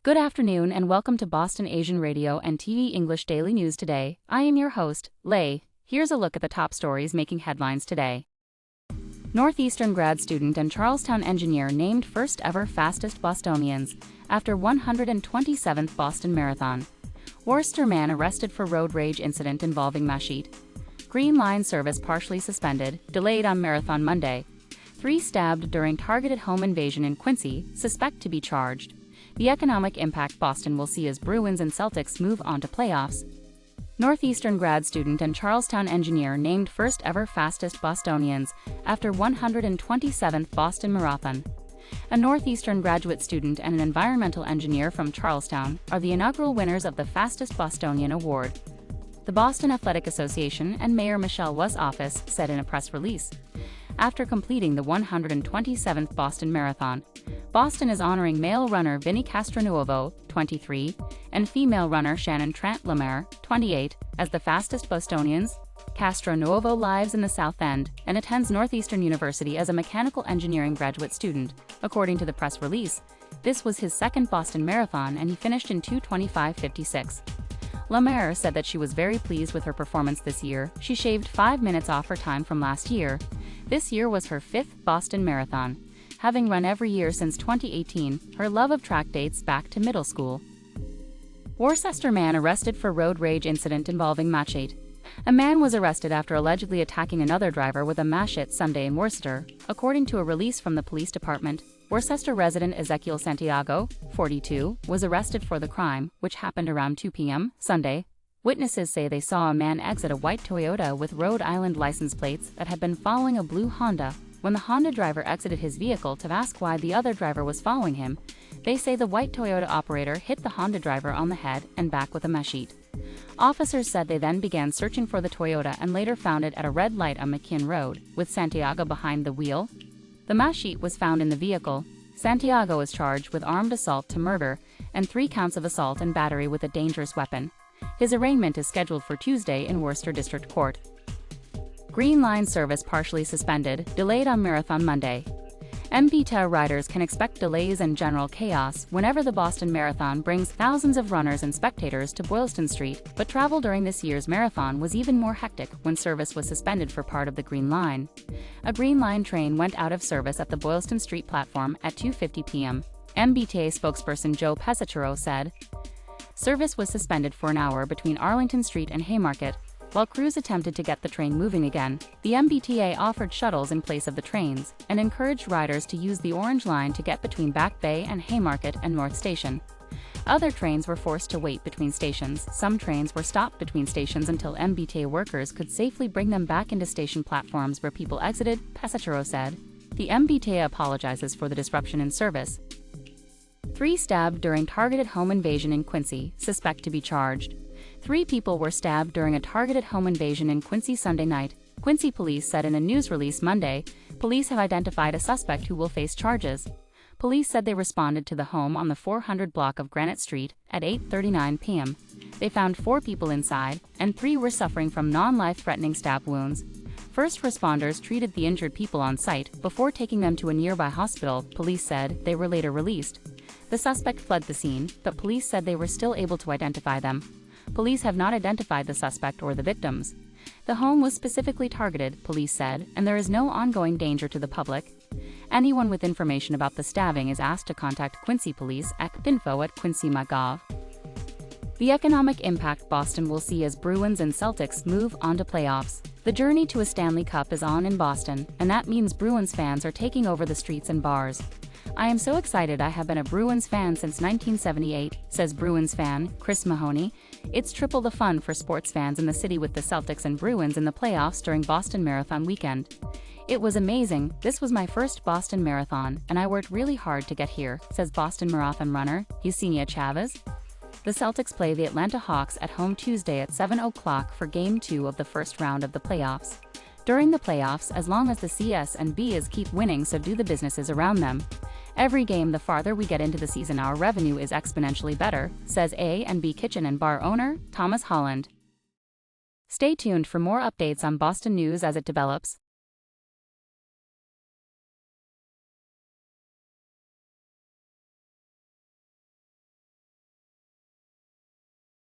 Good afternoon and welcome to Boston Asian Radio and TV English Daily News Today. I am your host, Lei. Here's a look at the top stories making headlines today. Northeastern grad student and Charlestown engineer named first ever Fastest Bostonians after 127th Boston Marathon. Worcester man arrested for road rage incident involving machete. Green Line service partially suspended, delayed on Marathon Monday. 3 stabbed during targeted home invasion in Quincy, suspect to be charged. The economic impact Boston will see as Bruins and Celtics move on to playoffs. Northeastern grad student and Charlestown engineer named first ever Fastest Bostonians after 127th Boston Marathon. A Northeastern graduate student and an environmental engineer from Charlestown are the inaugural winners of the Fastest Bostonian Award. The Boston Athletic Association and Mayor Michelle Wu's office said in a press release. After completing the 127th Boston Marathon, Boston is honoring male runner Vinny Castronuovo, 23, and female runner Shannon Trent-Lemaire, 28, as the Fastest Bostonians. Castronuovo lives in the South End and attends Northeastern University as a mechanical engineering graduate student. According to the press release, this was his second Boston Marathon and he finished in 2:25:56. Lemaire said that she was very pleased with her performance this year. She shaved 5 minutes off her time from last year. This year was her 5th Boston Marathon. Having run every year since 2018, her love of track dates back to middle school. Worcester man arrested for road rage incident involving machete. A man was arrested after allegedly attacking another driver with a machete Sunday in Worcester, according to a release from the police department. Worcester resident Ezekiel Santiago, 42, was arrested for the crime, which happened around 2 p.m. Sunday. Witnesses say they saw a man exit a white Toyota with Rhode Island license plates that had been following a blue Honda. When the Honda driver exited his vehicle to ask why the other driver was following him, they say the white Toyota operator hit the Honda driver on the head and back with a machete. Officers said they then began searching for the Toyota and later found it at a red light on McKean Road, with Santiago behind the wheel. The machete was found in the vehicle. Santiago is charged with armed assault to murder and 3 counts of assault and battery with a dangerous weapon. His arraignment is scheduled for Tuesday in Worcester District Court. Green Line service partially suspended, delayed on Marathon Monday. BARTV riders can expect delays and general chaos whenever the Boston Marathon brings thousands of runners and spectators to Boylston Street, but travel during this year's marathon was even more hectic when service was suspended for part of the Green Line. A Green Line train went out of service at the Boylston Street platform at 2:50 p.m. BARTV spokesperson Joe Pesachero said. Service was suspended for an hour between Arlington Street and Haymarket. While crews attempted to get the train moving again, the MBTA offered shuttles in place of the trains and encouraged riders to use the Orange Line to get between Back Bay and Haymarket and North Station. Other trains were forced to wait between stations. Some trains were stopped between stations until MBTA workers could safely bring them back into station platforms where people exited, Pesachero said. The MBTA apologizes for the disruption in service. 3 stabbed during targeted home invasion in Quincy, suspect to be charged. 3 people were stabbed during a targeted home invasion in Quincy Sunday night. Quincy police said in a news release Monday, police have identified a suspect who will face charges. Police said they responded to the home on the 400 block of Granite Street at 8:39 p.m. They found 4 people inside, and 3 were suffering from non-life-threatening stab wounds. First responders treated the injured people on site before taking them to a nearby hospital. Police said they were later released. The suspect fled the scene, but police said they were still able to identify them. Police have not identified the suspect or the victims. The home was specifically targeted, police said, and there is no ongoing danger to the public. Anyone with information about the stabbing is asked to contact Quincy Police at info@quincy.gov. The economic impact Boston will see as Bruins and Celtics move on to playoffs. The journey to a Stanley Cup is on in Boston, and that means Bruins fans are taking over the streets and bars. I am so excited. I have been a Bruins fan since 1978, says Bruins fan Chris Mahoney. It's triple the fun for sports fans in the city with the Celtics and Bruins in the playoffs during Boston Marathon weekend. It was amazing. This was my first Boston Marathon, and I worked really hard to get here, says Boston Marathon runner Yesenia Chavez. The Celtics play the Atlanta Hawks at home Tuesday at 7 o'clock for Game 2 of the first round of the playoffs. During the playoffs, as long as the Cs and Bs keep winning, so do the businesses around them. Every game the farther we get into the season, our revenue is exponentially better, says A&B Kitchen and Bar owner Thomas Holland. Stay tuned for more updates on Boston news as it develops.